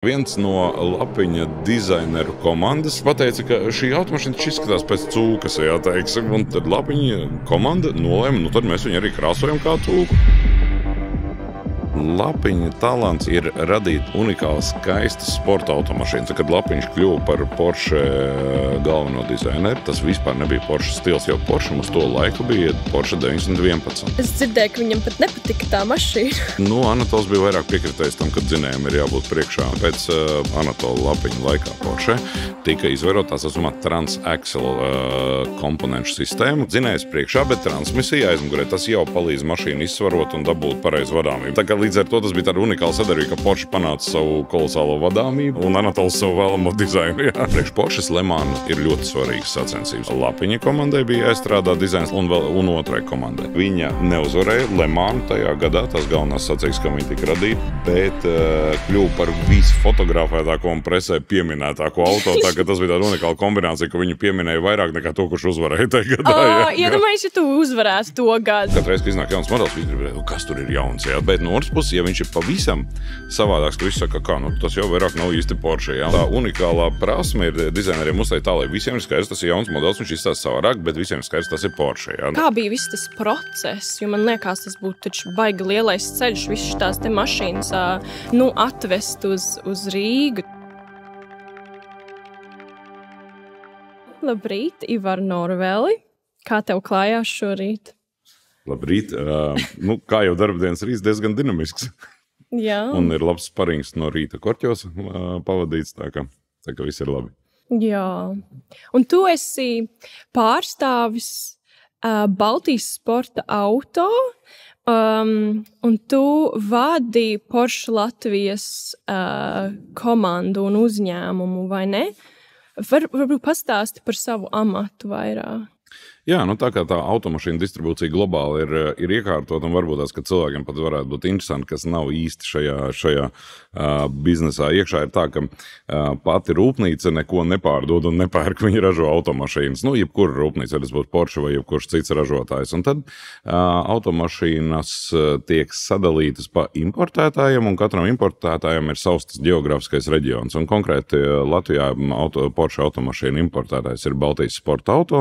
Viens no lapiņa dizaineru komandas pateica, ka šī automašīna izskatās pēc cūkas, jā, teiksim, un tad lapiņa komanda nolēma, tad mēs viņu arī krāsojam kā cūku. Lapiņa talants ir radīt unikālas, skaistas sporta automašīnas. Kad Lapiņš kļuva par Porsche galveno dizaineru, tas vispār nebija Porsche stils, jo Porsche uz to laiku bija Porsche 911. Es dzirdēju, ka viņam pat nepatika tā mašīna. Anatols bija vairāk piekritējis tam, ka dzinējiem ir jābūt priekšā. Pēc Anatola Lapiņa laikā Porsche tika izvērota tā saucamā transaxle komponentu sistēma. Dzinējs priekšā, bet transmisija aizmugurē. Tas jau palīdz mašīnu izsvarot un dabūt pareizu vadāmību. Tā kā līdz ar to tas bija tāda unikāla sadarbība, ka Porsche panāca savu kolosālo vadāmību un Anatols savu vēlamo dizainu. Priekš Porsches Le Mans ir ļoti svarīgas sacensības. Lapiņa komandai bija jāizstrādā dizains un otrai komandai. Viņa neuzvarēja Le Mans tajā gadā, tās galvenās sacīgas, ka viņa tika radīta, bet kļuva par visfotografētāko un presē pieminētāko auto, tā ka tas bija tāda unikāla kombinācija, ka viņu pieminēja vairāk nekā to, kurš uzvarēja tajā gadā. Iedomājies, ja tu uzvarētu to gadu. Katreiz, kad iznāk jauns modelis, viņi grib, kas tur ir jauns, jā. Bet no otras puses, ja viņš ir pavisam savādāks, ka viss saka, tas jau vairāk nav īsti Porsche, jā. Tā unikālā prasme ir dizaineriem uzteikt tā, lai visiem ir skaidrs, tas ir jauns modelis, viņš izstāsta savādāk, bet visiem ir skaidrs, tas ir Porsche, jā. Kā bija viss tas process? Jo man liekas, tas būtu taču baigi lielais ceļš, visas tās te mašīnas atvest uz Rīgu. Labrīt, Ivar Norveli. Kā tev klājās šorīt? Labrīt. Kā jau darbdienas rīts, diezgan dinamisks. Jā. Un ir labs sparings no rīta korķos pavadīts, tā ka viss ir labi. Jā. Un tu esi pārstāvis Baltijas sporta auto, un tu vadi Porsche Latvijas komandu un uzņēmumu, vai ne? Varbūt pastāsti par savu amatu vairāk. Jā, tā kā tā automašīna distribūcija globāli ir iekārtot, un varbūt tās, ka cilvēkiem pat varētu būt interesanti, kas nav īsti šajā biznesā iekšā, ir tā, ka pati rūpnīca neko nepārdod un nepērk, viņi ražo automašīnas. Jebkura rūpnīca, vai tas būtu Porsche vai jebkurš cits ražotājs. Un tad automašīnas tiek sadalītas pa importētājiem, un katram importētājam ir savs tas geogrāfiskais reģions. Un konkrēti Latvijā Porsche automašīna importētājs ir Baltijas sporta auto,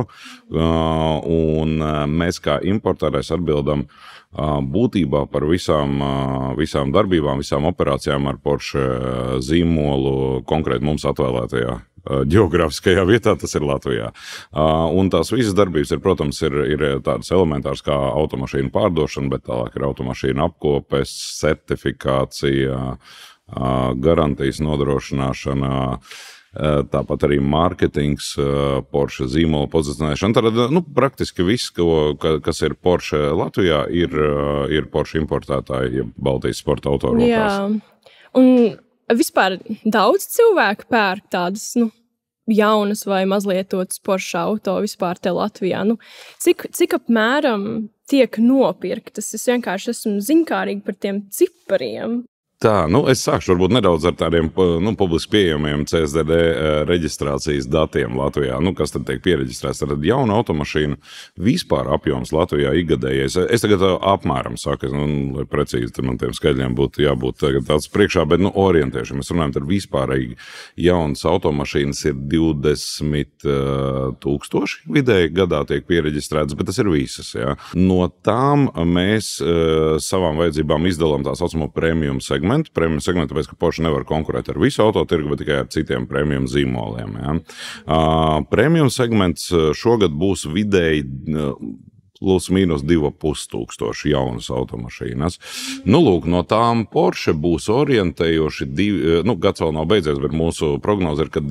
un mēs kā importētājs atbildam būtībā par visām darbībām, visām operācijām ar Porsche zīmolu konkrēti mums atvēlētajā geogrāfiskajā vietā, tas ir Latvijā. Un tās visas darbības protams, ir tādas elementāras kā automašīnu pārdošana, bet tālāk ir automašīnu apkopes, certifikācija, garantijas nodrošināšana, tāpat arī mārketings, Porsche zīmola pozicionēšana. Tad praktiski viss, kas ir Porsche Latvijā, ir Porsche importētāji, ja Baltijas sporta auto rokās. Jā, un vispār daudz cilvēku pērk tādas, jaunas vai mazlietotas Porsche auto vispār te Latvijā. Cik apmēram tiek nopirktas? Es vienkārši esmu ziņkārīgi par tiem cipariem. Tā, es sākšu varbūt nedaudz ar tādiem publiski pieejamiem CSDD reģistrācijas datiem Latvijā. Kas tad tiek piereģistrēts? Tad jauna automašīna vispār apjoms Latvijā ikgadējais. Es tagad apmēram saku, lai precīzi man tiem skaļiem būtu jābūt tāds priekšā, bet orientēši. Mēs runājam, tad vispārīgi jaunas automašīnas ir 20,000 vidēji gadā tiek piereģistrētas, bet tas ir visas. Jā. No tām mēs savām vajadzībām izdalām tā saucamo premium segmentu. Premium segmentu, tāpēc, ka Porsche nevar konkurēt ar visu autotirgu, bet tikai ar citiem premium zīmoliem. Ja. Premium segments šogad būs vidēji plus mīnus 2,500 jaunas automašīnas. No tām Porsche būs orientējoši gads vēl nav beidzies, bet mūsu prognoze ir, ka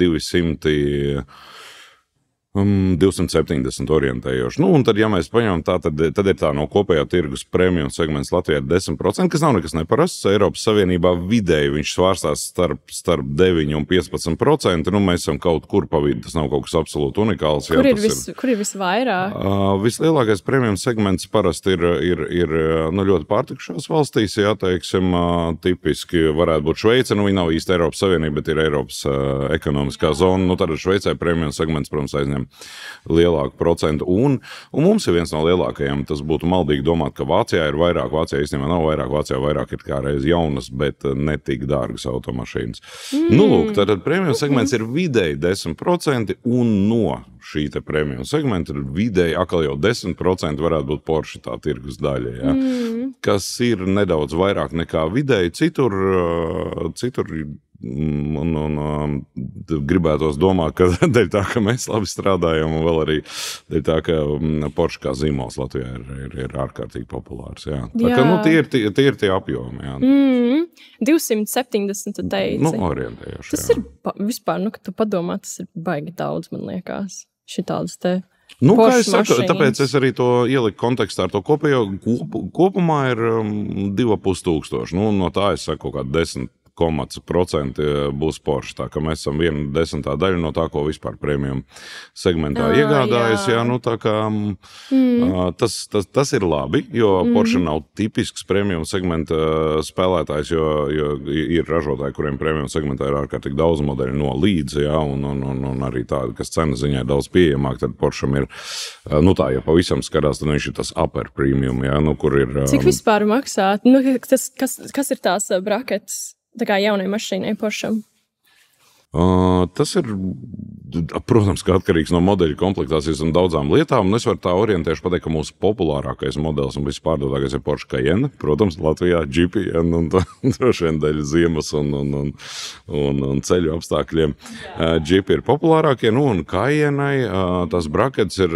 270 orientējoši. Un tad, ja mēs paņemam tā, tad ir tā no kopējā tirgus premium segments Latvijā ir 10%, kas nav nekas neparasts. Eiropas Savienībā vidēji viņš svārstās starp 9 un 15%. Mēs esam kaut kur pa vidu, tas nav kaut kas absolūti unikāls. Kur ir visvairāk? Vislielākais premium segments parasti ir ļoti pārtikušās valstīs, jā, teiksim, tipiski varētu būt Šveice, viņi nav īsti Eiropas Savienība, bet ir Eiropas ekonomiskā zona. Tad Šveicē premium segments, protams, aizņem lielāku procentu. Un mums ir viens no lielākajiem. Tas būtu maldīgi domāt, ka Vācijā ir vairāk. Vācijā īstenībā nav vairāk. Vācijā vairāk ir kā reiz jaunas, bet ne tik dārgas automašīnas. Nu, lūk, tātad premium segments ir vidēji 10%, un no šī te premium segmenta ir vidēji atkal jau 10% varētu būt Porsche tā tirgus daļa, ja? Kas ir nedaudz vairāk nekā vidēji citur un gribētos domāt, ka dēļ tā, ka mēs labi strādājam, un vēl arī dēļ tā, ka Porsche kā zīmols Latvijā ir ārkārtīgi populārs. Jā. Tā kā, tie ir tie apjomi. Jā. 270 tu teici. Orientējoši. Tas ir vispār, kad tu padomā, tas ir baigi daudz, man liekas, šitādas te. Kā es saku, tāpēc es arī to ieliku kontekstā ar to kopējo. Kopumā ir 2500. No tā es saku kaut kā 10% būs Porsche. Tā kā mēs esam 1/10 daļa no tā, ko vispār premium segmentā iegādājas. Jā, tā kā tas ir labi, jo Porsche nav tipisks premium segmenta spēlētājs, jo ir ražotāji, kuriem premium segmentā ir ārkārtīgi daudz modeļu no līdzi, jā, un arī tādi, kas cenas ziņā daudz pieejamāk, tad Porsche ir, tā, ja pavisam skatās, tad viņš ir tas upper premium, jā, kur ir... Cik vispār maksā? Kas ir tās braketes? Tā kā jaunai mašīnai Porscham? Tas ir, protams, ka atkarīgs no modeļu komplektācijas un daudzām lietām. Un es varu tā orientēšu pateikt, ka mūsu populārākais modelis un vispārdodākais ir Porsche Cayenne. Protams, Latvijā GPN un droši vien dēļ ziemas un ceļu apstākļiem. GP ir populārākie, un Cayennei tas brackets ir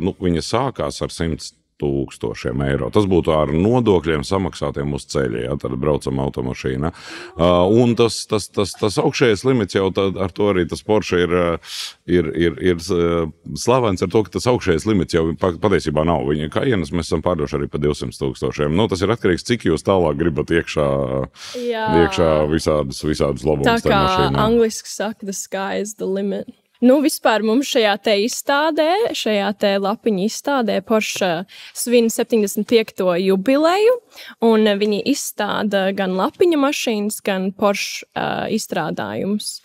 viņa sākās ar 100 000 eiro. Tas būtu ar nodokļiem samaksātiem uz ceļa, ja tad braucam automašīna. Un tas augšējais limits jau ar to arī tas Porsche ir slavens ar to, ka tas augšējais limits jau patiesībā nav. Viņa Cayennes mēs esam pārdoši arī pa 200 000. Tas ir atkarīgs, cik jūs tālāk gribat iekšā visādus labumus. Tā kā angliski saka, the sky is the limit. Vispār mums šajā te lapiņa izstādē Porsche svin 75. jubileju, un viņi izstāda gan lapiņa mašīnas, gan Porsche izstrādājums.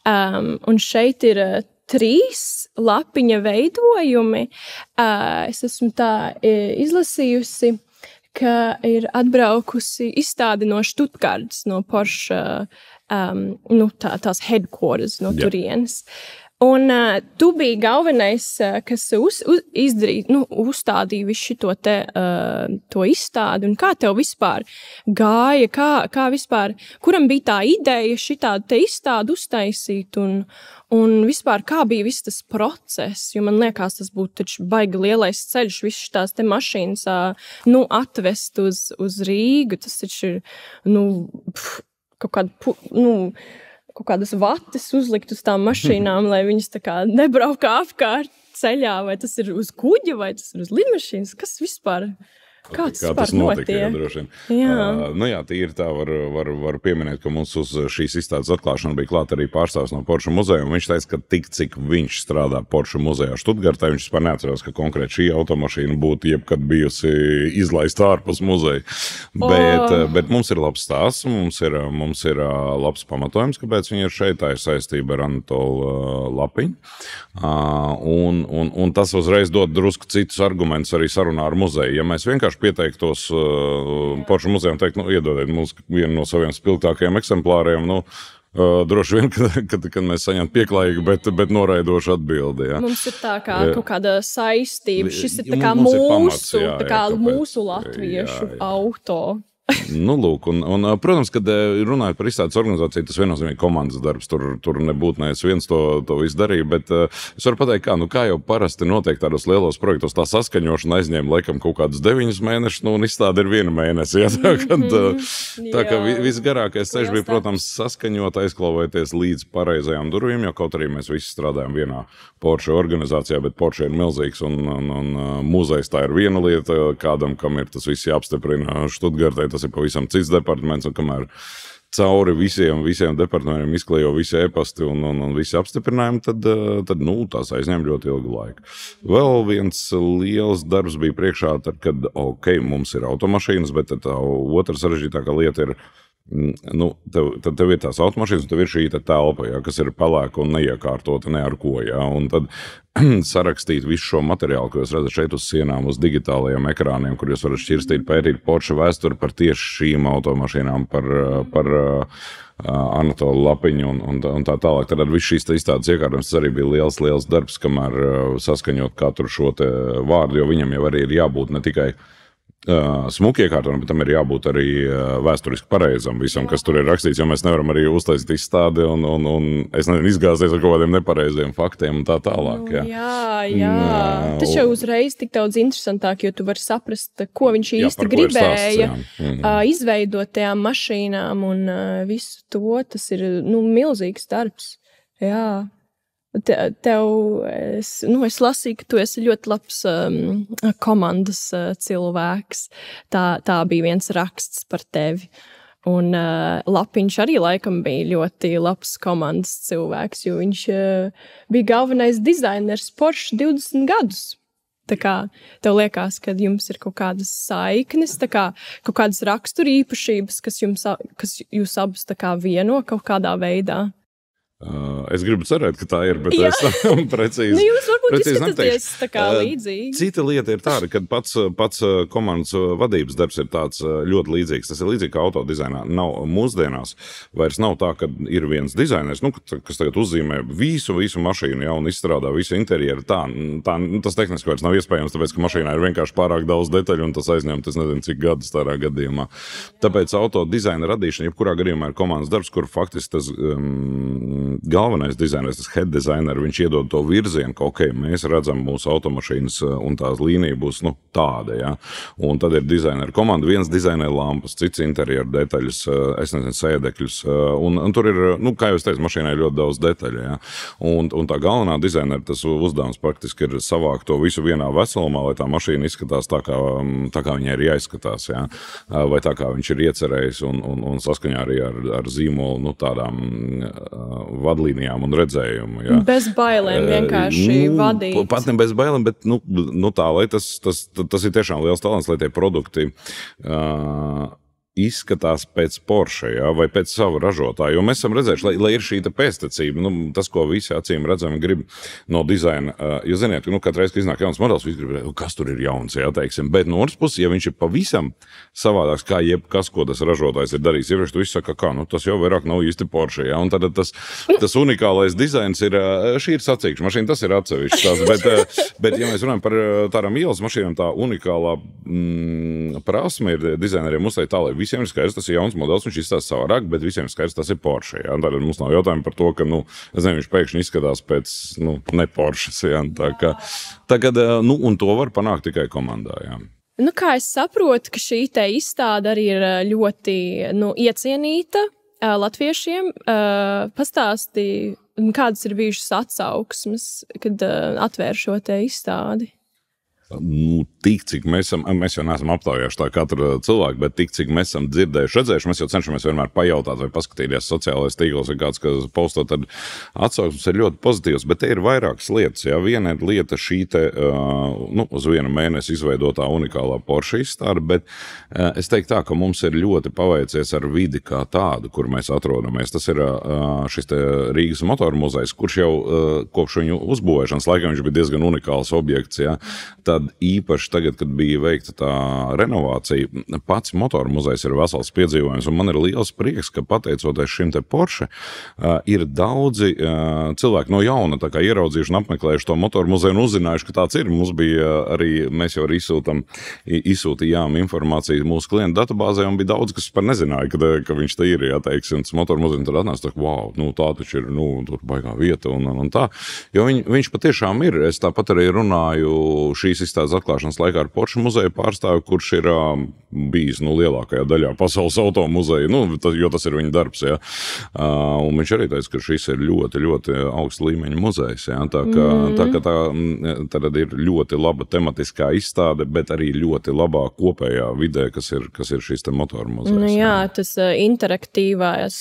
Un šeit ir 3 lapiņa veidojumi. Es esmu tā izlasījusi, ka ir atbraukusi izstāde no Stuttgartas, no Porsche, tās headquarters no turienes. Un tu biji galvenais, kas uzstādīja visu to izstādi, un kā tev vispār gāja, kā vispār, kuram bija tā ideja šitādu te izstādi uztaisīt, un vispār kā bija viss tas process, jo man liekas, tas būtu taču baigi lielais ceļš, viss tās te mašīnas, atvest uz Rīgu, tas taču ir, kaut kādas vates uzlikt uz tām mašīnām, lai viņas tā kā nebraukā apkārt ceļā, vai tas ir uz kuģa, vai tas ir uz lidmašīnas, kas vispār... Kā tas notika? Jā, tīri tā var pieminēt, ka mums uz šīs izstādes atklāšana bija klāt arī pārstāvs no Porsche muzeja, un viņš teica, ka tik, cik viņš strādā Porsche muzejā Stuttgartā, viņš vispār neatcerās, ka konkrēti šī automašīna būtu jebkad bijusi izlaista ārpus muzeja. Bet mums ir labs stāsts, mums ir labs pamatojums, kāpēc viņi ir šeit, tā ir saistība ar Anatolu Lapiņu. Un tas uzreiz dod drusku citus argumentus arī sarunā ar muzeju. Ja mēs vienkārši pieteiktos Porsche muzejam teikt, iedodiet mums vienu no saviem spilgtākajiem eksemplāriem, droši vien, kad mēs saņemtu pieklājīgu, bet noraidošu atbildi. Ja. Mums ir tā kā kaut kāda saistība, šis ir tā kā mūsu latviešu auto. Lūk, un, protams, kad runājot par izstādes organizāciju, tas viennozīmīgi komandas darbs, tur nebūtu neviens viens to visu darīja, bet es varu pateikt, kā jau parasti notiek tādos lielos projektos, tā saskaņošana aizņēma laikam kaut kādus 9 mēnešus, un izstāde ir 1 mēnesi, ja, tā kā visgarākais ceļš bija, protams, saskaņot, aizklauvēties līdz pareizajām durvīm, jo kaut arī mēs visi strādājam vienā Porsche organizācijā, bet Porsche ir milzīgs, un muzejs tā ir viena lieta, kādam, kam ir tas viss jāapstiprina Stuttgartē, tas ir pavisam cits departaments, un kamēr cauri visiem departamentiem izklējo visi e-pasti un visi apstiprinājumi, tad tās aizņem ļoti ilgu laiku. Vēl viens liels darbs bija priekšā, tad, kad, mums ir automašīnas, bet tā otra sarežģītākā lieta ir tad tev ir tās automašīnas, un tev ir šī telpa, ja, kas ir pelēka un neiekārtota ne ar ko. Ja, un tad sarakstīt visu šo materiālu, ko jūs redzat šeit uz sienām, uz digitālajiem ekrāniem, kur jūs varat šķirstīt, pētīt Porsche vēsturi par tieši šīm automašīnām, par Anatolu Lapiņu un tā tālāk. Tad ar visu šīs izstādes iekārtnes tas arī bija liels darbs, kamēr saskaņot katru šo te vārdu, jo viņam jau arī ir jābūt ne tikai smuki iekārtojumi, bet tam ir jābūt arī vēsturiski pareizam visam, kas tur ir rakstīts, jo mēs nevaram arī uztaisīt izstādi un es nezinu, izgāzties ar kaut kādiem nepareiziem faktiem un tā tālāk. Jā. Tas jau uzreiz tik daudz interesantāk, jo tu vari saprast, ko viņš īsti gribēja izveidot tajām mašīnām un visu to. Tas ir, milzīgs darbs. Jā. Es lasīju, ka tu esi ļoti labs komandas cilvēks. Tā bija viens raksts par tevi. Un Lapiņš arī laikam bija ļoti labs komandas cilvēks, jo viņš bija galvenais dizainers Porsche 20 gadus. Tā kā tev liekas, ka jums ir kaut kādas saiknes, kaut kādas raksturīpašības, kas jūs abus vieno kaut kādā veidā. Es gribu cerēt, ka tā ir, bet es precīzi jūs varbūt izskatāties tā kā līdzīgi. Cita lieta ir tāda, ka pats komandas vadības darbs ir tāds ļoti līdzīgs. Tas ir līdzīgi kā autodizainā. Mūsdienās vairs nav tā, ka ir viens dizainers, kas tagad uzzīmē visu mašīnu, ja, un izstrādā visu interjeru. Tas tehniski vairs nav iespējams, tāpēc, ka mašīnā ir vienkārši pārāk daudz detaļu, un tas aizņem, nezinu, cik gadus tādā gadījumā. Tāpēc autodizaina radīšana, jebkurā gadījumā ir komandas darbs, kur faktiski tas galvenais dizainers, tas head designer, viņš iedod to virzienu, ka mēs redzam mūsu automašīnas un tās līnija būs tāda, ja. Un tad ir dizaineru komanda, viens dizainē lampas, cits interjeru detaļas, es nezinu, sēdekļus, un tur ir, kā jūs teicu, mašīnai ļoti daudz detaļu, ja. Un tā galvenā dizainera, tas uzdevums praktiski ir savākt to visu vienā veselumā, lai tā mašīna izskatās tā kā viņai ir jāizskatās, ja. Vai tā kā viņš ir iecerējis un saskaņā arī ar zīmolu, tādām vadlīnijām un redzējumu. Ja. Bez bailēm vienkārši vadīt. Pat ne bez bailēm, bet tā, lai tas ir tiešām liels talants, lai tie produkti izskatās pēc Porsche, ja, vai pēc savu ražotāju. Jo mēs esam redzējuši, lai ir šī pēctecība, tas, ko visi acīm redzam, grib no dizaina. Jo ziniet, katru reizi, kad iznāk jauns modelis, visi grib, kas tur ir jauns, ja, teiksim. Bet no otras puses, ja viņš ir pavisam savādāks, kā jebkas, ko tas ražotājs ir darījis, iepriekš tu viss saka, tas jau vairāk nav īsti Porsche, ja, un tad tas unikālais dizains ir, šī ir sacīkša mašīna, tas ir atsevišķs. Bet ja mēs runājam par tādām ielas mašīnām, tā unikālā prasme ir dizaineriem uzstāt tā, lai visiem ir skaidrs, tas ir jauns modelis, viņš izstāsta savādāk, bet visiem ir skaidrs, tas ir Porsche. Ja? Tad mums nav jautājumi par to, ka, viņš pēkšņi izskatās pēc, ne Porsches. Ja? Un to var panākt tikai komandā. Ja? Kā es saprotu, ka šī te izstāde arī ir ļoti iecienīta latviešiem. Pastāstīja, kādas ir bijušas atsauksmes, kad atvēr šo te izstādi? Tik, cik mēs jau neesam aptaujājuši tā katru cilvēku, bet tik, cik mēs esam dzirdējuši, redzējuši, mēs jau cenšamies vienmēr pajautāt vai paskatīties sociālais tīklos vai kāds, kas posto, tad atsauksmes ir ļoti pozitīvs, bet te ir vairākas lietas. Ja? Viena lieta šī te, uz vienu mēnesi izveidotā unikālā Porsche izstāde, bet es teiktu tā, ka mums ir ļoti paveicies ar vidi kā tādu, kur mēs atrodamies. Tas ir šis te Rīgas motoru muzejs, kurš jau kopš viņu uzbūvēšanas laikam viņš bija diezgan unikāls objekts, ja? Tad īpaši tagad, kad bija veikta tā renovācija, pats motoru muzejs ir vesels piedzīvojums, un man ir liels prieks, ka pateicoties šim te Porsche, ir daudzi cilvēki no jauna tā kā ieraudzījuši un apmeklējuši to motoru muzeju un uzzinājuši, ka tāds ir. Mums bija arī, mēs jau arī izsūtījām informāciju mūsu klientu datubāzē, un bija daudz, kas par nezināja, ka viņš te ir, ja, teiksim, tas motoru muzejs tad atnāca, wow, tā taču ir, tur baigā vieta un tā. Jo viņš patiešām ir. Es tāpat arī runāju šīs izstādes atklāšanas laikā ar Porsche muzeja pārstāvi, kurš ir bijis lielākajā daļā pasaules auto muzeja, jo tas ir viņa darbs. Ja. Un viņš arī teica, ka šis ir ļoti, ļoti augsta līmeņa muzejs. Ja. Tā ir ļoti laba tematiskā izstāde, bet arī ļoti labā kopējā vidē, kas ir šis te motoru muzejs. Jā, tas interaktīvais,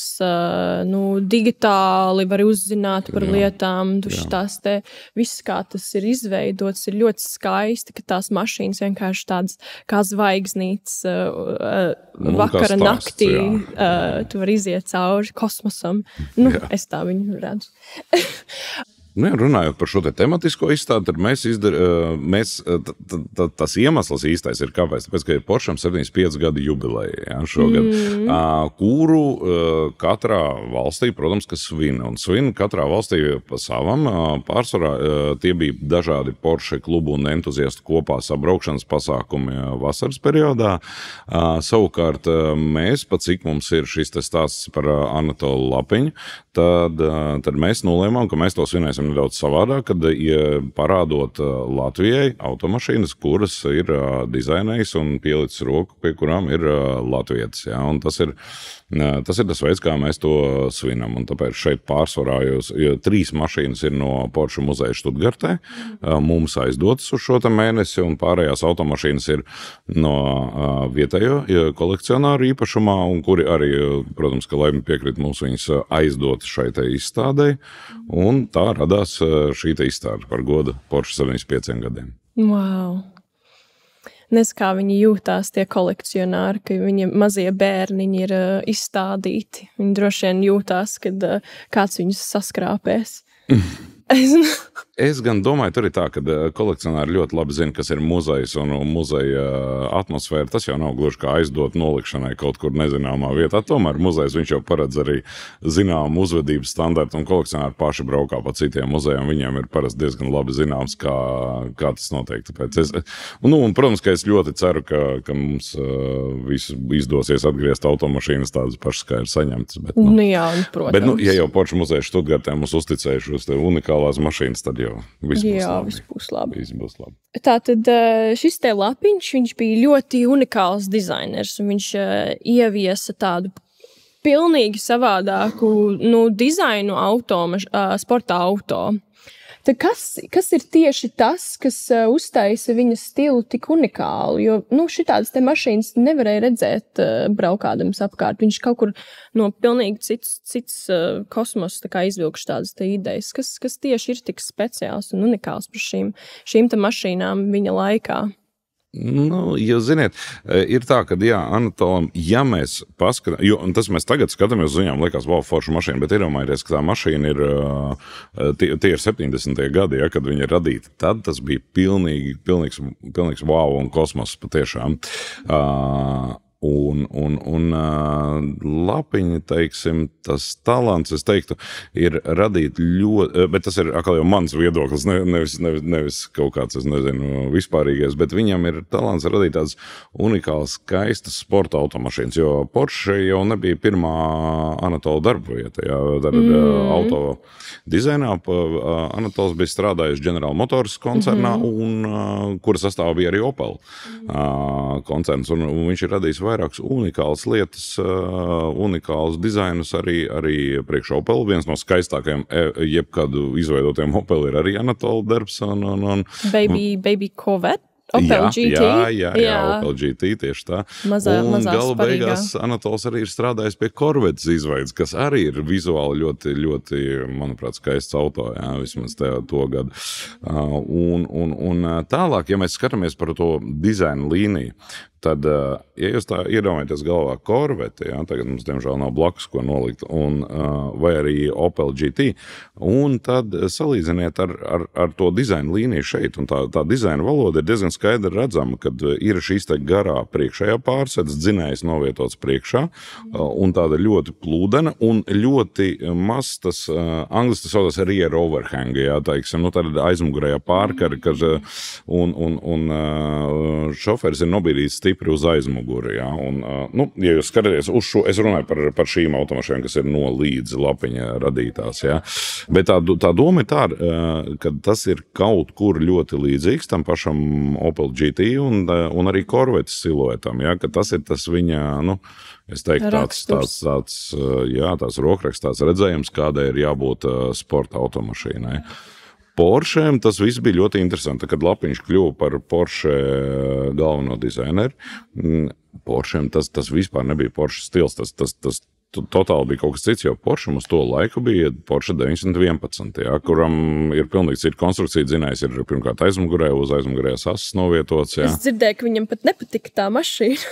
digitāli var uzzināt par lietām, tās te viss, kā tas ir izveidots, ir ļoti skaisti. skaisti, ka tās mašīnas vienkārši tādas kā zvaigznītes vakara stāsts, naktī. Tu vari iziet cauri kosmosam. Es tā viņu redzu. Runājot par šo tematisko izstādi, tad tas iemesls īstais ir kāpēc? Tāpēc, ka ir Porscham 75 gadu jubileja šogad, kuru katrā valstī, protams, ka svin. Un svin katrā valstī pa savam. Pārsvarā tie bija dažādi Porsche klubu un entuziastu kopā sabraukšanas pasākumi vasaras periodā. Savukārt mēs, pat cik mums ir šis stāsts par Anatolu Lapiņu, tad mēs nolēmām, ka mēs to svinēsim nedaudz savādāk, kad parādot Latvijai automašīnas, kuras ir dizainējis un pielicis roku, pie kurām ir latvietis. Ja? Un tas ir tas veids, kā mēs to svinam. Un tāpēc šeit pārsvarā, jo 3 mašīnas ir no Porsche muzeja Štutgartē, mums aizdotas uz šo mēnesi, un pārējās automašīnas ir no vietējo kolekcionāru īpašumā, un kuri arī, protams, ka laimi piekrīt mums viņas aizdot šai izstādei, un tā radās šī izstāde par godu Porsche 75 gadiem. Wow! Nes kā viņi jūtās tie kolekcionāri, ka viņa mazie bērniņi ir izstādīti. Viņi droši vien jūtās, kad kāds viņus saskrāpēs. Es gan domāju, tur ir tā, ka kolekcionāri ļoti labi zina, kas ir muzejs un muzeja atmosfēra. Tas jau nav gluži kā aizdot nolikšanai kaut kur nezināmā vietā. Tomēr muzejs viņš jau paredz arī zināmu uzvedības standartu, un kolekcionāri paši braukā pa citiem muzejiem. Viņiem ir parasti diezgan labi zināms, kā tas notiek. Tāpēc un, protams, ka es ļoti ceru, ka mums visu izdosies atgriezt automašīnas tādas pašas, kā ir saņemtas. Bet, protams. Bet, ja jau Porsche muzeja Štutgartē mums uzticējušos unikālās mašīnas, tad jau viss būs labi. Tātad šis te Lapiņš, viņš bija ļoti unikāls dizainers, un viņš ieviesa tādu pilnīgi savādāku dizainu sporta auto. Tad kas ir tieši tas, kas uztaisa viņa stilu tik unikālu? Jo šitādas te mašīnas nevarēja redzēt braukādams apkārt. Viņš kaut kur no pilnīgi cits kosmosa izvilkš tādas te idejas. Kas tieši ir tik speciāls un unikāls par šīm te mašīnām viņa laikā? Jūs ziniet, ir tā, ka Anatolam, ja mēs paskatāmies, tas mēs tagad skatāmies uz viņām, liekas, wow, forša mašīna, bet iedomājieties, ka tā mašīna ir, tie ir 70. gadi, kad viņa ir radīta. Tad tas bija pilnīgs wow un kosmos patiešām. Un Lapiņa, teiksim, tas talants, es teiktu, ir radīt ļoti, bet tas ir atkal jau mans viedoklis, nevis kaut kāds, es nezinu, vispārīgais, bet viņam ir talants radīt tādas unikālas, skaistas sporta automašīnas, jo Porsche jau nebija pirmā Anatola darba vieta, auto dizainā. Anatols bija strādājis General Motors koncernā, un kura sastāvā bija arī Opel koncerns, un viņš ir radījis vairākas unikālas lietas, unikālus dizainus arī priekš Opel. Viens no skaistākajiem jebkadu izveidotiem Opel ir arī Anatola darbs. Baby Corvette? Opel GT? Jā, Opel GT, tieši tā. Un gala beigās Anatols arī ir strādājis pie Corvettes izveidas, kas arī ir vizuāli ļoti, ļoti, manuprāt, skaists auto, vismaz to gadu. Un tālāk, ja mēs skatāmies par to dizaina līniju, tad, ja jūs tā iedomājaties galvā Corvette, tagad mums, diemžēl, nav blakus, ko nolikt, vai arī Opel GT, un tad salīdziniet ar to dizaina līniju šeit, un tā dizaina valoda ir diezgan skaidri redzama, kad ir šīs te garā priekšējā pārsēdes, dzinējs novietots priekšā, un tāda ļoti plūdena, un ļoti maz tas, angliski tas saucas rear overhang, teiksim, tāda aizmugurējā pārkara, un šoferis ir nobīdīts stipri uz aizmuguri, un, ja jūs skatāties uz šo, es runāju par šīm automašīnām, kas ir no līdz Lapiņa radītās, bet tā doma ir tā, ka tas ir kaut kur ļoti līdzīgs tam pašam Opel GT un arī Corvette siluetam, ka tas ir tas viņa, es teiktu, tāds rokraksts, tāds redzējums, kādai ir jābūt sporta automašīnai. Porschēm tas viss bija ļoti interesanti, kad Lapiņš kļuva par Porsche galveno dizaineru. Porschēm tas vispār nebija Porsche stils, tas totāli bija kaut kas cits, jo Porsche uz to laiku bija Porsche 911, jā, kuram ir pilnīgi cita konstrukcija. Dzinējs ir pirmkārt aizmugurē, uz aizmugurējās asas novietots. Jā. Es dzirdēju, ka viņam pat nepatika tā mašīna.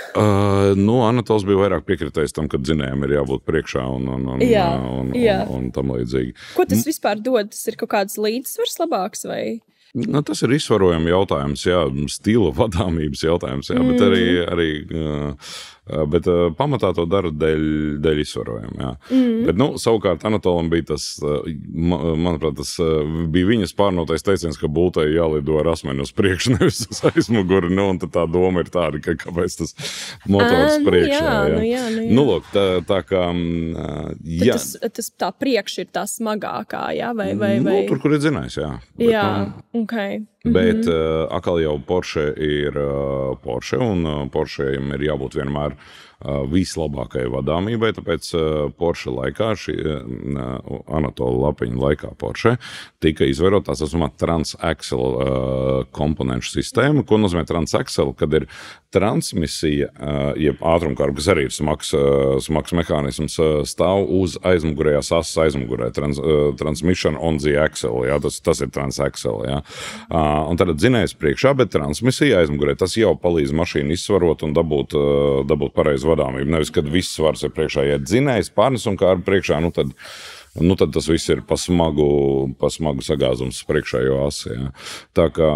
Anatols bija vairāk piekritējis tam, ka dzinējiem ir jābūt priekšā un tam līdzīgi. Ko tas vispār dod? Tas ir kaut kāds līdzsvars labāks vai? Tas ir izsvarojama jautājums, jā, stila vadāmības jautājums, jā, bet pamatā to dara dēļ izsvarojuma. Bet, savukārt Anatolam bija tas, manuprāt, tas bija viņas pārnotais teiciens, ka būtai jālido ar asmeni uz priekšu, nevis uz aizmuguri, un tad tā doma ir tāda, ka kāpēc tas motors priekšā. Jā. Lūk, tā kā... Tas tā priekš ir tā smagākā, jā? Vai? Tur, kur ir dzinējs, jā. Okay. Bet atkal jau Porsche ir Porsche, un Porschem ir jābūt vienmēr vislabākajai vadāmībai, tāpēc Porsche laikā, Anatola Lapiņa laikā Porsche, tika izvērota tā saucamā transaxle komponenšu sistēma. Ko nozīmē transaxle? Kad ir transmisija, jeb ātrumkārba, kas arī ir smags mehānisms, stāv uz aizmugurējās asas aizmugurē. Transmission on the axle, jā, tas ir transaxle. Jā. Un tad dzinējs priekšā, bet transmisija aizmugurē. Tas jau palīdz mašīnu izsvarot un dabūt pareizu vadāmību. Nevis, kad viss svars ir priekšā, ja dzinējs pārnes un kārba priekšā, tad tas viss ir pa smagu sagāzums priekšējo asi. Jā. Tā kā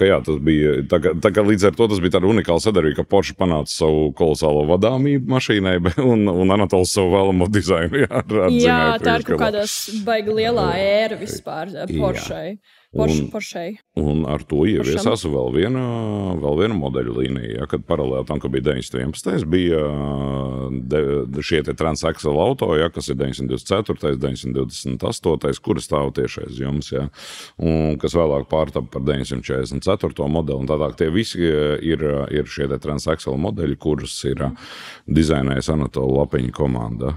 jā, tas bija, tā kā līdz ar to tas bija tāda unikāla sadarbība, ka Porsche panāca savu kolosālo vadāmību mašīnai un Anatols savu vēlamo dizainu. Jā, tā ir kaut kādās baigi lielā ēra vispār Porschei. Un ar to ieviesās vēl viena modeļu līnija, ja, kad paralēli tam, ka bija 911, bija šie te transaxle auto, ja, kas ir 924, 928, kuri stāv tieši aiz jums, ja, un kas vēlāk pārtapa par 944 modeli, un tādāk tie visi ir šie te transaxle modeļi, kurus ir dizainējis Anatola Lapiņa komanda.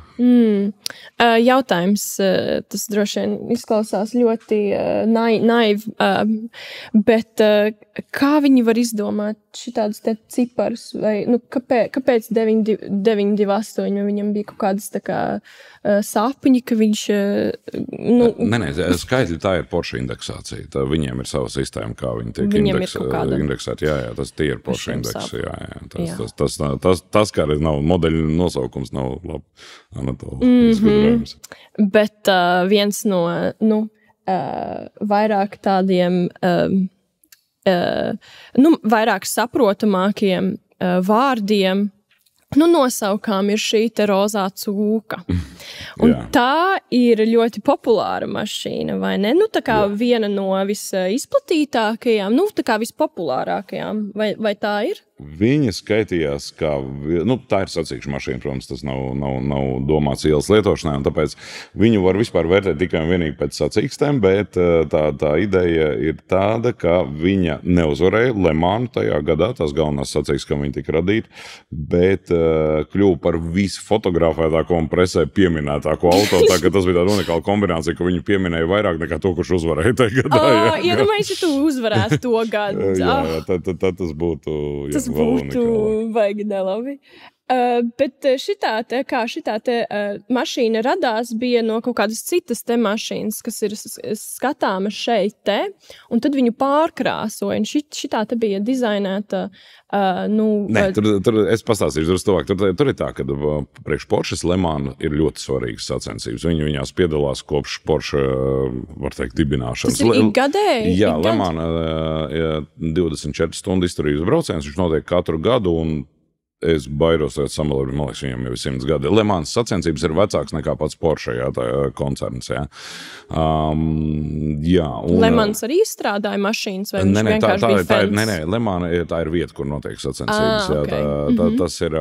Jautājums, tas droši vien izklausās ļoti naivi, bet kā viņi var izdomāt šitādus te ciparus? Vai, kāpēc 928? Viņam bija kaut kādas tā kā sapņi, ka viņš... Nē, skaitļi tā ir Porsche indeksācija. Viņiem ir sava sistēma, kā viņi tiek indeksēti. Jā, tie ir Porsche indeksi. Tas kā arī nav modeļu nosaukums, nav labi Anatola izgudrojums. Bet viens no... vairāk tādiem vairāk saprotamākiem vārdiem nosaukām ir šī te rozā cūka. Un tā ir ļoti populāra mašīna, vai ne? Tā kā viena no visizplatītākajām, tā kā vispopulārākajām, vai tā ir? Viņa skaitījās kā, tā ir sacīkšu mašīna, protams, tas nav domāts ielas lietošanai, un tāpēc viņu var vispār vērtēt tikai un vienīgi pēc sacīkstēm, bet tā ideja ir tāda, ka viņa neuzvarēja Le Mans tajā gadā, tās galvenās sacīkstes, ka viņa tika radīta, bet kļuva par visfotografētāko un presē pieminētāko auto, tā ka tas bija tāda unikāla kombinācija, ka viņu pieminēja vairāk nekā to, kurš uzvarēja tajā gadā. Iedomājies, ja tu uzvarētu to gadu. Tad tas būtu... Tas būtu baigi nelabi. Bet šitā mašīna radās bija no kaut kādas citas te mašīnas, kas ir skatāma šeit te, un tad viņu pārkrāsoja. Un šitā te bija dizainēta... Tur es pastāstīšu drusku tuvāk. Tur ir tā, ka priekš Porsches Le Mans ir ļoti svarīgas sacensības. Viņi viņās piedalās kopš Porsche, var teikt, dibināšanas. Tas ir ikgadēji? Jā, Le Mans 24 stundu izturības brauciens, viņš notiek katru gadu, un es bairos samalot, man liekas, viņam jau ir 100 gadi. Le Mans sacensības ir vecāks nekā pats Porsche, tā koncerns, jā. Le Mans arī izstrādāja mašīnas, vai viņš vienkārši bija fans? Nē, Le Mans tā ir vieta, kur notiek sacensības, tas ir...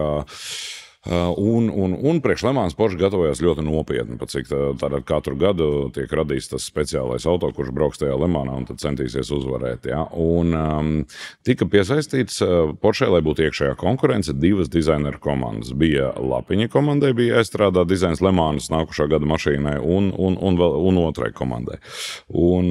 Un priekš Le Mans Porsche gatavojās ļoti nopietni, pat cik tātad katru gadu tiek radīts tas speciālais auto, kurš brauks tajā Le Mansā un tad centīsies uzvarēt. Ja? Un tika piesaistīts Porsche, lai būtu iekšējā konkurence, 2 dizaineru komandas. Bija Lapiņa komandai, bija jāizstrādā dizains Le Mans nākušā gada mašīnai un otrai komandai. Un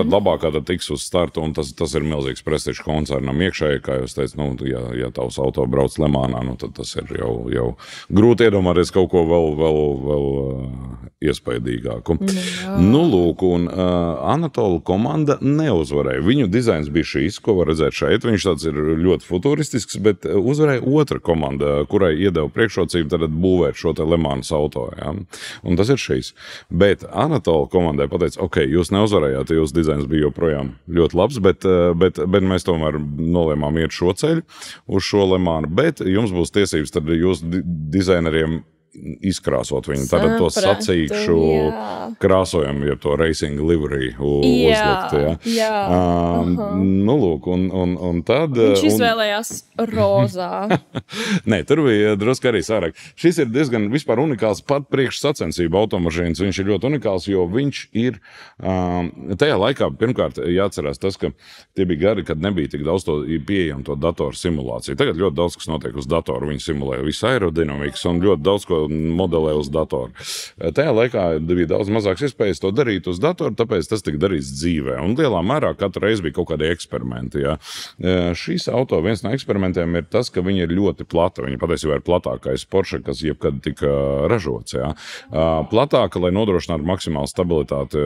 tad labākā tad tiks uz startu, un tas ir milzīgs prestižs koncernam iekšēji, kā jūs teicat, ja tavs auto brauc Le Mansā, tad tas ir jau jau grūti iedomāties kaut ko vēl iespaidīgāku. Nu, lūk, un Anatola komanda neuzvarēja. Viņu dizains bija šīs, ko var redzēt šeit. Viņš tāds ir ļoti futuristisks, bet uzvarēja otra komanda, kurai iedeva priekšrocību tad būvēt šo te Le Mans auto. Ja? Un tas ir šīs. Bet Anatola komandai pateica, ok, jūs neuzvarējāt, jūsu dizains bija joprojām ļoti labs, bet mēs tomēr nolēmām iet šo ceļu uz šo Le Mans, bet jums būs tiesības tad jūsu dizaineriem izkrāsot viņu. Tad to sacīkšu krāsojumu, ja to racing livery uzlikt. Nu, lūk, un tad... Viņš izvēlējās rozā. Nē, tur bija drusku arī sārāk. Šis ir diezgan vispār unikāls pat priekš sacensību automašīnas. Viņš ir ļoti unikāls, jo viņš ir... Tajā laikā, pirmkārt, jāatcerās tas, ka tie bija gadi, kad nebija tik daudz pieejam to datoru simulāciju. Tagad ļoti daudz, kas notiek uz datoru, viņi simulē visu aerodinamikas un ļoti daudz, ko modelē uz datoru. Tajā laikā bija daudz mazāks iespējas to darīt uz datoru, tāpēc tas tika darīts dzīvē. Un lielā mērā katru reizi bija kaut kādi eksperimenti. Ja. Šīs auto viens no eksperimentiem ir tas, ka viņi ir ļoti plata. Viņi patiesībā ir platākais Porsche, kas jebkad tika ražots. Ja. Platāka, lai nodrošinātu maksimālu stabilitāti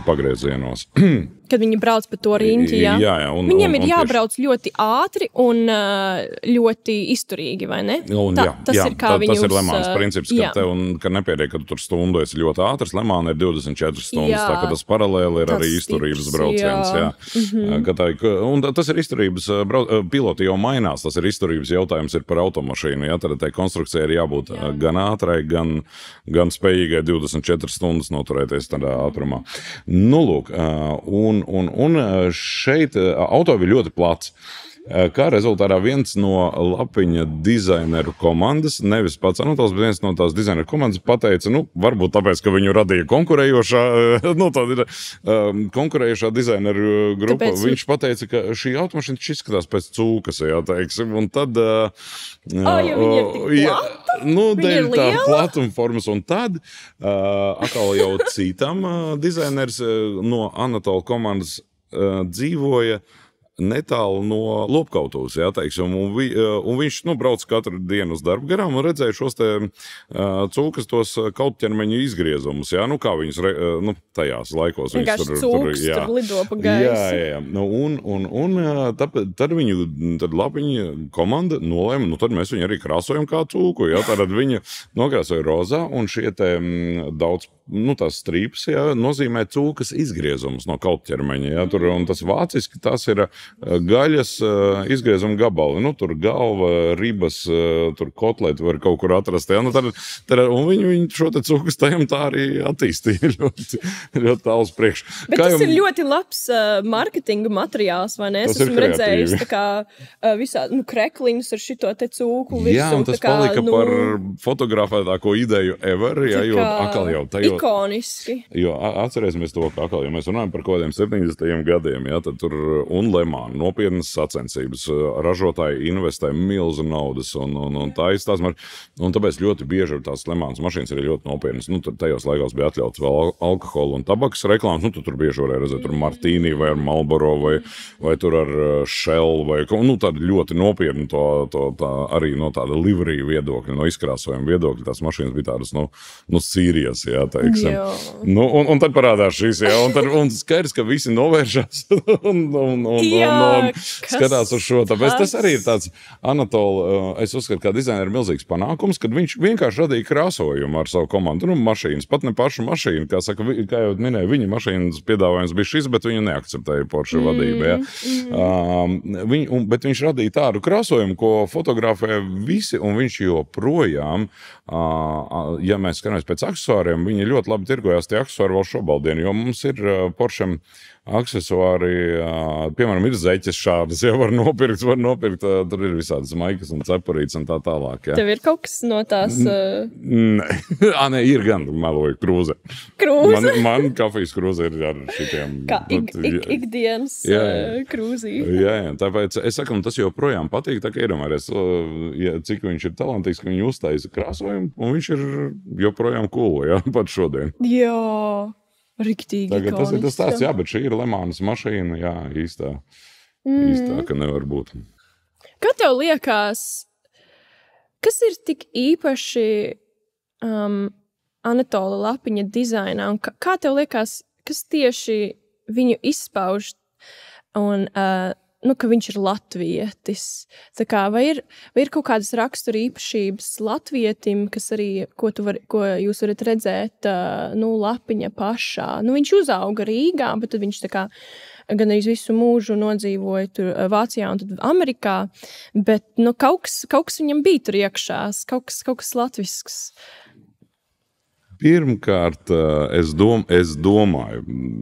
pagriezienos. Kad viņi brauc pa to riņķi, jā, viņiem ir jābrauc ļoti ātri un ļoti izturīgi, vai ne? Tas ir kā viņi tas ir Le Mans princips, ka nepietiek, ka tu tur stundu esi ļoti ātrs. Le Mans ir 24 stundas, tā ka tas paralēli ir arī izturības brauciens. Un tas ir izturības, piloti jau mainās, tas ir izturības jautājums ir par automašīnu. Ja? Tad tai konstrukcijai ir jābūt gan ātrai, gan spējīgai 24 stundas noturēties tādā ātrumā. Nu, lūk, un šeit auto bija ļoti plats. Kā rezultātā viens no lapiņa dizaineru komandas, nevis pats Anatols, bet viens no tās dizaineru komandas pateica, varbūt tāpēc, ka viņu radīja konkurējošā dizaineru grupa. Tāpēc... Viņš pateica, ka šī automašīna izskatās pēc cūkas, jā, teiksim, un tad... ja viņa ir tik plata? Dēļ tā platuma formas, un tad atkal jau citam dizainers no Anatola komandas dzīvoja netālu no Lopkautuvas, jā, teiksim, un viņš brauc katru dienu uz darbu garām un redzēja šos te cūkas tos kautķermeņu izgriezumus, jā, kā viņus, tajās laikos viņas cūkas tur lido pa gaisu. Jā. Tad lapiņa komanda nolēma, tad mēs viņu arī krāsojam kā cūku, jā, tad viņa nokrāsoja rozā, un šie te daudz, tās strīpas, jā, nozīmē cūkas izgriezumus no kautķermeņa, jā, un tas vāciski tas ir gaļas izgriezuma gabali. Tur galva, ribas, tur kotleti var kaut kur atrast. Ja? Un viņi šo te cūkas tajam tā arī attīstīja ļoti tāls priekš. Bet tas ir ļoti labs marketinga materiāls, vai ne? Es esmu redzējis tā kā visā, krekliņus ar šito te cūku visu. Jā, un tas palika par fotografētāko ideju ever, ja, jo atkal jau tajos... Ikoniski. Jo atcerēsimies to, ka atkal, ja mēs runājam par kaut kādiem 70. gadiem, ja, tad tur un Le Mans, nopietnas sacensības, ražotāji investē milzu naudas un tāpēc ļoti bieži tās Le Mans mašīnas ir ļoti nopietnas. Tajos laikos bija atļauts vēl alkohola un tabakas reklāmas, tu tur bieži varēja redzēt tur Martini vai ar Marlboro vai tur ar Shell vai tāda ļoti nopietna tā arī no tāda livery viedokļa, no izkrāsojuma viedokļa, tās mašīnas bija tādas, Sīrijas, jā, teiksim. Un tad parādās šīs, jā, un skaidrs, ka visi novēršas skatās uz šo. Tāpēc tas arī ir tāds Anatola, es uzskatu, kā dizaineru milzīgs panākums, kad viņš vienkārši radīja krāsojumu ar savu komandu. Mašīnas, pat ne pašu mašīnu, kā jau minēju, viņa mašīnas piedāvājums bija šis, bet viņu neakceptēja Porsche vadība. Ja? Bet viņš radīja tādu krāsojumu, ko fotografē visi, un viņš joprojām, ja mēs skatāmies pēc aksesuāriem, viņi ļoti labi tirgojās tie aksesuāri vēl šobaldienu, jo mums ir Porschem aksesuāri, piemēram, ir zeķes šādas, ja var nopirkt, tur ir visādas maikas un cepurītes un tā tālāk. Ja. Tev ir kaut kas no tās? Nē, ir gan, meloju, krūze. Krūze? Man kafijas krūze ir ar šitiem. Kā ikdienas krūzīte. Jā, tāpēc es saku, tas joprojām patīk, tā kā iedomājies, cik viņš ir talantīgs, ka viņu uztaisa krāsojumu, un viņš ir joprojām cool, ja, pat šodien. Jā. Riktīgi tagad tas ir tas tāds, jā, bet šī ir Le Mans mašīna, jā, īstā, ka nevar būt. Kā tev liekas, Kas ir tik īpaši Anatola Lapiņa dizainā, un kā tev liekas, kas tieši viņu izpauž, un ka viņš ir latvietis? Tā kā, vai ir kaut kādas rakstura īpašības latvietim, kas arī, ko jūs varat redzēt Lapiņa pašā? Viņš uzauga Rīgā, bet tad viņš tā kā gan arī visu mūžu nodzīvoja tur Vācijā un tad Amerikā, bet kaut kas viņam bija tur iekšās, kaut kas latvisks. Pirmkārt, es domāju,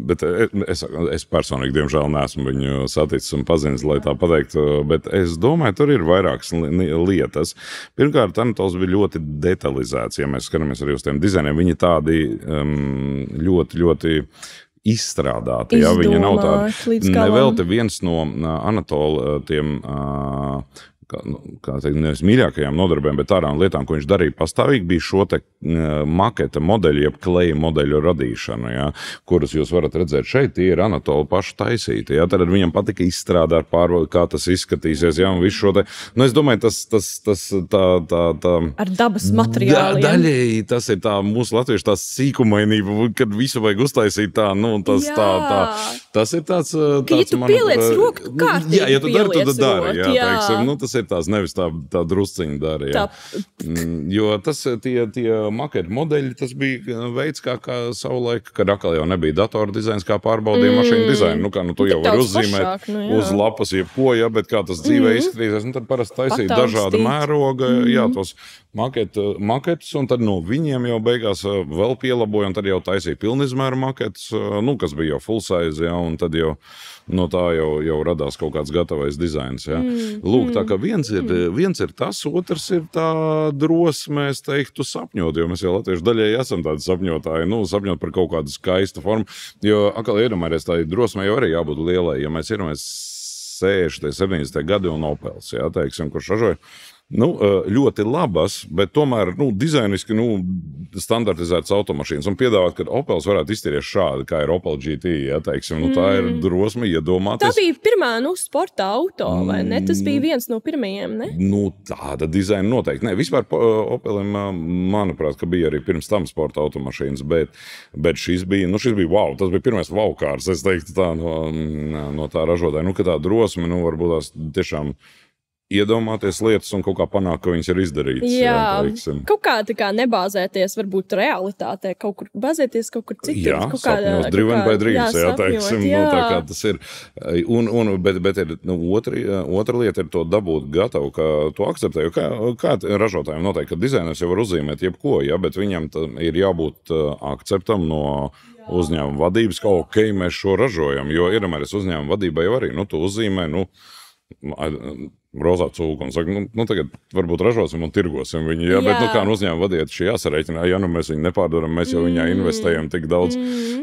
bet es personīgi, diemžēl, neesmu viņu saticis un pazinis, lai tā pateiktu, bet es domāju, tur ir vairākas lietas. Pirmkārt, Anatols bija ļoti detalizēts, ja mēs skatāmies arī uz tiem dizainiem, viņi tādi ļoti, ļoti izstrādāti, ja viņi nav tādi. Nevelti viens no Anatola tiem nevis mīļākajām nodarbēm, bet tādām lietām, ko viņš darīja pastāvīgi, bija šo te maketa modeļu, jeb kleja modeļu radīšana, ja, kuras jūs varat redzēt šeit, tie ir Anatola paši taisīti. Ja, tad viņam patika izstrādāt pārbaudīt, kā tas izskatīsies, ja, un visu šo te, es domāju, tā ar dabas materiāliem. Daļēji tas ir tā mūsu latviešu tā sīkumainība, kad visu vajag uztaisīt tā, tas ir tāds... Ka, ja tu pieliec roku, kārtīgi ja tu dari, tu dari, teiksim, tas ir tās nevis tā drusciņa dara, jā. Jo tas, tie maketa modeļi, tas bija veids, kā savulaik, kad atkal jau nebija datora dizains, kā pārbaudīja mašīnu dizainu. Tu jau vari uzzīmēt uz lapas jebko, ja, bet kā tas dzīvē izskatīsies, tad parasti taisīt dažāda mēroga, tos maketus, un tad viņiem jau beigās vēl pielaboja, un tad jau taisīja pilnizmēra maketus, kas bija jau full size, ja, un tad jau no tā jau radās kaut kāds gatavais dizains. Ja. Lūk, tā kā viens ir tas, otrs ir tā drosme, es teiktu, sapņot, jo mēs jau latvieši daļēji esam tādi sapņotāji, sapņot par kaut kādu skaistu formu, jo atkal iedomājies, tā drosme jau arī jābūt lielai, ja mēs iedomājies 60. 70. gadi un Opels, ja, teiksim, kurš ražoja ļoti labas, bet tomēr dizainiski standartizētas automašīnas un piedāvāt, ka Opels varētu iztīries šādi, kā ir Opel GT, ja, teiksim, tā ir drosme iedomāties. Tā bija pirmā, sporta auto, vai ne? Tas bija viens no pirmajiem, ne? Tāda dizaina noteikti. Ne, vispār Opelim, manuprāt, ka bija arī pirms tam sporta automašīnas, bet šis bija wow, tas bija pirmais vaukārs, es teiktu tā, no tā ražotāja. Ka tā drosme, varbūt tās tiešām iedomāties lietas un kaut kā panākt, ka viņas ir izdarītas. Jā, kaut kā tā kā nebāzēties varbūt realitātē, kaut kur bazēties kaut kur citur. Jā, sapņos, driven by dreams, teiksim, tā kā tas ir. Bet ir, otra lieta ir to dabūt gatavu, ka to akceptē, jo kā ražotājiem noteikti, ka dizainers jau var uzzīmēt jebko, ja, bet viņam ir jābūt akceptam no uzņēmuma vadības, ka mēs šo ražojam, jo iedomājies uzņēmuma vadībai jau arī, tu uzzīmē, rozā cūku un saka, tagad varbūt ražosim un tirgosim viņu, jā, bet kā uzņēmuma vadīt šī jāsareiķinā, ja mēs viņu nepārdaram, mēs jau viņā investējam tik daudz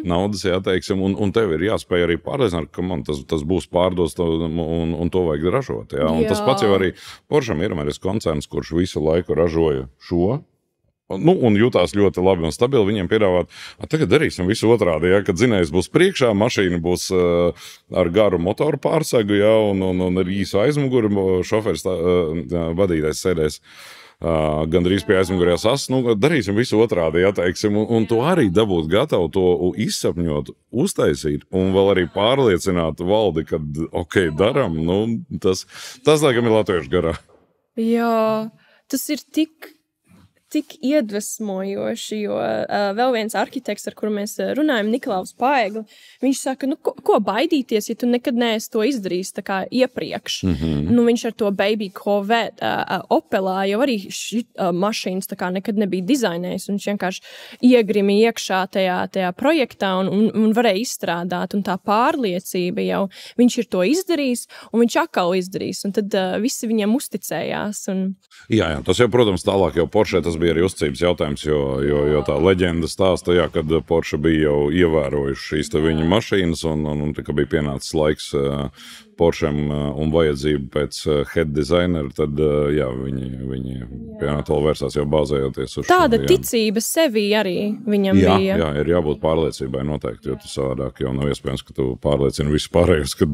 naudas, jā, teiksim, un tev ir jāspēj arī pārliecināt, ka tas būs pārdos un to vajag ražot, jā, un tas pats jau arī Porscham ir koncerns, kurš visu laiku ražoja šo, un jutās ļoti labi un stabili, viņiem piedāvāt, tagad darīsim visu otrādi, ja, kad dzinējs būs priekšā, mašīna būs ar garu motoru pārsegu, ja, un ar īsu aizmuguri, šoferis vadītājs sēdēs gandrīz pie aizmugurējās asas, darīsim visu otrādi, ja, teiksim, un to arī dabūt gatavu, to izsapņot, uztaisīt, un vēl arī pārliecināt valdi, kad, daram, tas laikam ir latviešu garā. Jā, tas ir tik iedvesmojoši, jo vēl viens arhitekts, ar kuru mēs runājam, Niklaus Paegli, viņš saka, ko baidīties, ja tu nekad neesi to izdarījis tā kā iepriekš. Viņš ar to Baby Corvette Opelā jau arī mašīnas tā kā nekad nebija dizainējis, un viņš vienkārši iegrimi iekšā tajā projektā un varēja izstrādāt, un tā pārliecība jau, viņš ir to izdarījis, un viņš atkal izdarīs, un tad visi viņam uzticējās. Jā, tas jau, protams, tālāk jau Porsche, tas bija arī uzticības jautājums, jo tā leģenda stāsta, kad Porsche bija jau ievērojuši šīs viņa mašīnas, un tā kā bija pienācis laiks Porschem un vajadzību pēc head designera, tad viņi pie Anatola vērsās jau bāzējoties uz tāda ticība sevi arī viņam bija. Jā, ir jābūt pārliecībai noteikti, jo tu savādāk jau nav iespējams, ka tu pārliecini visus pārējos, kad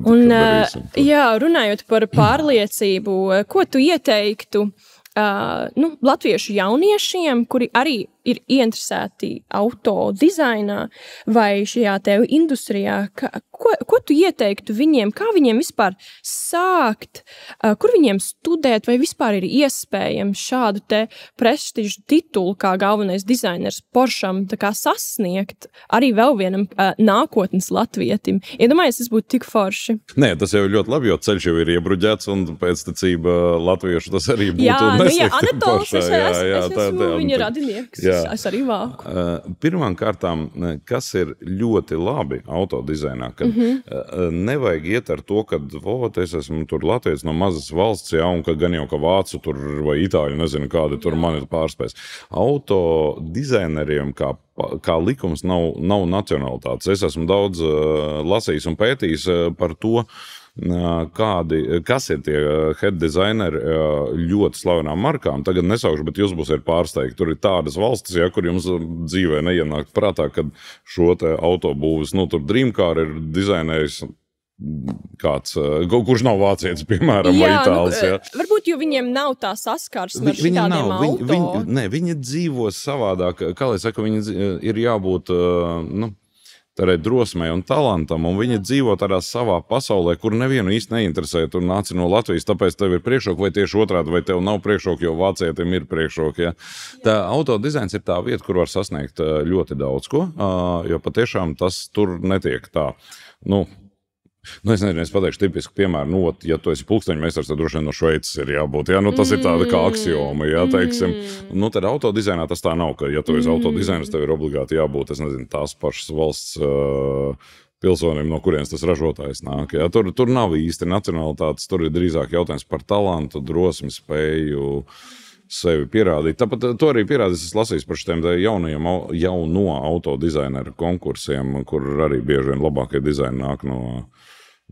darīsim. Jā, runājot par pārliecību, ko tu ieteiktu latviešu jauniešiem, kuri arī ir ieinteresēti auto dizainā vai šajā te industrijā, ko tu ieteiktu viņiem, kā viņiem vispār sākt, kur viņiem studēt, vai vispār ir iespējams šādu te prestižu titulu kā galvenais dizainers Porscham tā kā sasniegt arī vēl vienam nākotnes latvietim. Iedomājies, tas būtu tik forši. Nē, tas jau ir ļoti labi, jo ceļš jau ir iebruģēts un pēctecība latviešu tas arī būtu neslikti pašā. Es esmu viņa radinieks. Es arī vāku. Pirmām kārtām, kas ir ļoti labi autodizainā, kad nevajag iet ar to, ka es esmu tur latvietis no mazas valsts, un ka gan jau ka vācu tur vai itāļu, nezinu kādi tur man ir pārspēs. Autodizaineriem kā likums nav nacionalitātes. Es esmu daudz lasījis un pētījis par to, kas ir tie head designeri ļoti slavenām markām. Tagad nesaukšu, bet jūs būsiet pārsteigti. Tur ir tādas valstis, kur jums dzīvē neienāk prātā, kad šo te autobūvis, tur Dreamcar ir dizainējis kāds, kurš nav vācietis, piemēram, vai itālis. Varbūt, jo viņiem nav tā saskarsme ar šitādiem auto. Viņi dzīvo savādāk. Kā lai saka, viņi ir jābūt, tādai drosmei un talantam, un viņi dzīvo tādā savā pasaulē, kur nevienu īsti neinteresē. Tur nāci no Latvijas, tāpēc tev ir priekšroka, vai tieši otrādi, vai tev nav priekšroka, jo vācietim ir priekšroka. Ja? Tā autodizains ir tā vieta, kur var sasniegt ļoti daudz ko, jo patiešām tas tur netiek tā. Es nezinu, es pateikšu tipisku piemēru, ja tu esi pulksteņmeistars, tad droši vien no Šveices ir jābūt, tas ir tāda kā aksioma, teiksim. Tad autodizainā tas tā nav, ka, ja tu esi autodizainers, tev ir obligāti jābūt, es nezinu, tās pašas valsts pilsonim, no kurienes tas ražotājs nāk. Ja? Tur nav īsti nacionalitātes, tur ir drīzāk jautājums par talantu, drosmi, spēju sevi pierādīt. Tāpat to arī pierādīs, es lasīju par šiem jauno autodizaineru konkursiem, kur arī bieži vien labākie dizaini nāk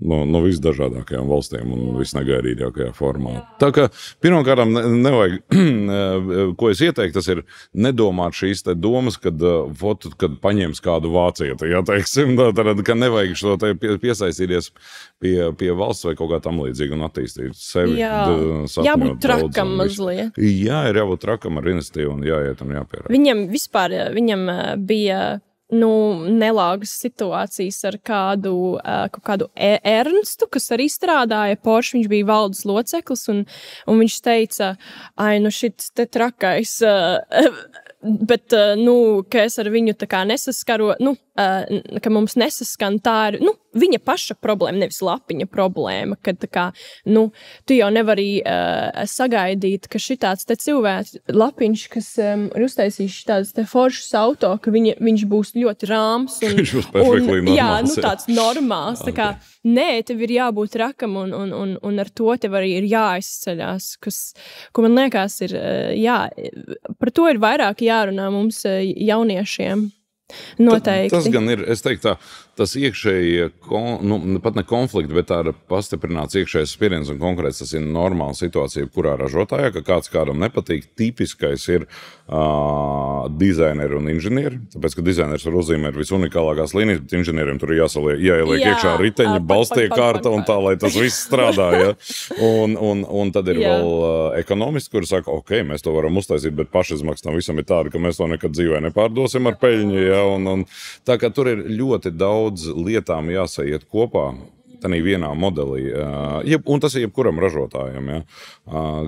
no visdažādākajām valstīm un visnagaidītākajā formā. Tā kā pirmkārt nevajag, ko es ieteiktu, tas ir nedomāt šīs te domas, kad paņems kādu vācieti, teiksim, ka nevajag šo te piesaistīties pie valsts vai kaut kā tam līdzīga un attīstīt sevi. Jābūt trakam mazliet. Jā, ir jābūt trakam ar iniciatīvu un jāiet un jāpierāda. Viņam bija nelāgas situācijas ar kādu Ernstu, kas arī strādāja Porsche, viņš bija valdes loceklis, un viņš teica, šit te trakais, bet, ka es ar viņu tā kā nesaskaro, ka mums nesaskan, tā ir, viņa paša problēma, nevis lapiņa problēma, ka tā kā, tu jau nevari sagaidīt, ka šitāds te cilvēks lapiņš, kas ir uztaisījis šitāds te foršas auto, ka viņš būs ļoti rāms un tāds normāls, tā kā, tev ir jābūt rakam un ar to tev arī ir jāizceļās, ko man liekas ir, par to ir vairāk jārunā mums jauniešiem. Noteikti. Tas gan ir, es teiktu, tas iekšēji, pat ne konflikti, bet tāda pastiprināts iekšējais spiediens un konkurence, tas ir normāla situācija, kurā ražotājā, ka kāds kādam nepatīk. Tipiskais ir dizaineri un inženieri, tāpēc, ka dizaineris var uzzīmēt visunikālākās līnijas, bet inženieriem tur ir jāieliek iekšā riteņi, balstie kārta un tā, lai tas viss strādā. Ja? Un tad ir vēl ekonomisti, kuri saka, mēs to varam uztaisīt, bet pašizmaksas tam visam ir tāda, ka mēs to nekad dzīvē nepārdosim ar peļņu. Ja? Un tā kā tur ir ļoti daudz lietām jāsaiet kopā tādā vienā modelī. Un tas ir jebkuram ražotājam. Ja?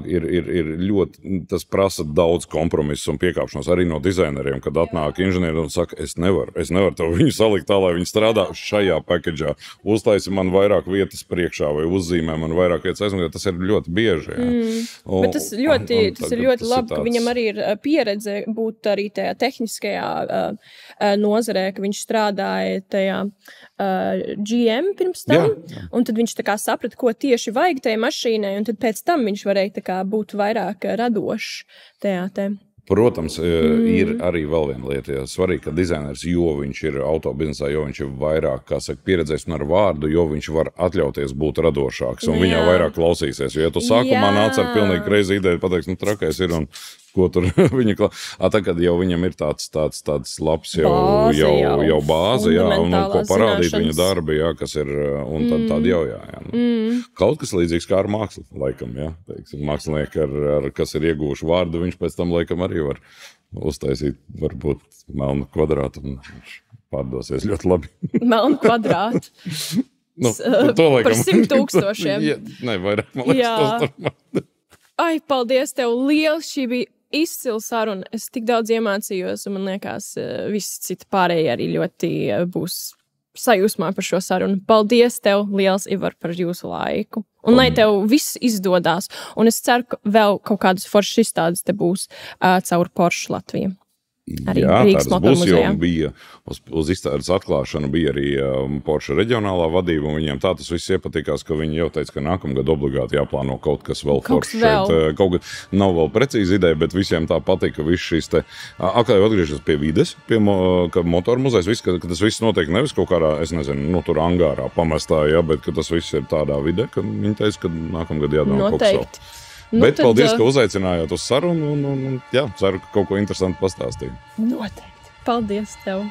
Ir ļoti, tas prasa daudz kompromisu un piekāpšanos arī no dizaineriem, kad atnāk inženieri un saka, es nevaru tev viņu salikt tā, lai viņi strādā šajā pakeģā. Uztaisi man vairāk vietas priekšā vai uzzīmē man vairāk vietas aizmugurē. Tas ir ļoti bieži. Ja? Bet tas ir ļoti labi, ka viņam arī ir pieredze būt arī tajā tehniskajā nozarē, ka viņš strādāja tajā GM pirms tam. Un tad viņš tā kā saprata, ko tieši vajag tajā mašīnai, un tad pēc tam viņš varēja tā kā būt vairāk radošs tajā te. Protams, ir arī vēl viena lieta, svarīgi, ka dizainers, jo viņš ir autobiznesā, jo viņš ir vairāk, pieredzējis un ar vārdu, jo viņš var atļauties būt radošāks un viņā vairāk klausīsies. Jo, ja tu sākumā nāc ar pilnīgi reizi ideju, pateiks, trakais ir un ko tur viņa tagad jau viņam ir tāds labs jau bāze, jā, un ko parādīt viņa darbi, jā, kas ir, un tad tāda jau, jā. Kaut kas līdzīgs kā ar mākslu, laikam, jā, teiksim, mākslinieki, kas ir ieguvuši vārdu, viņš pēc tam, laikam, arī var uztaisīt, varbūt melnu kvadrātu, un viņš pārdosies ļoti labi. Melnu kvadrātu. To laikam. Par 100,000. Ja, ne, vairāk, man liekas, Ai, paldies tev, liels, šī bija izcila saruna. Es tik daudz iemācījos, un man liekas, viss citi pārējie arī ļoti būs sajūsmā par šo sarunu. Paldies tev, liels, Ivar, par jūsu laiku. Un lai tev viss izdodās. Un es ceru, ka vēl kaut kādas foršas izstādes te būs caur Porsche Latviju. Arī jā, Rīgas tāds būs, jo bija uz izstādes atklāšanu bija arī Porsche reģionālā vadība, un viņiem tā tas viss iepatikās, ka viņi jau teica, ka nākamgad obligāti jāplāno kaut kas vēl foršs šeit. Kaut kas nav vēl precīzi ideja, bet visiem tā patika, viss šīs te, atkal jau atgriežas pie vides, ka motoru muzejs, ka tas viss notiek nevis kaut kādā, es nezinu, tur angārā pamestā, jā, bet ka tas viss ir tādā vidē, ka viņi teica, ka nākamgad jādomā kaut kas vēl. Bet paldies, ka uzaicinājāt uz sarunu un jā, ceru, ka kaut ko interesantu pastāstīt. Noteikti. Paldies tev.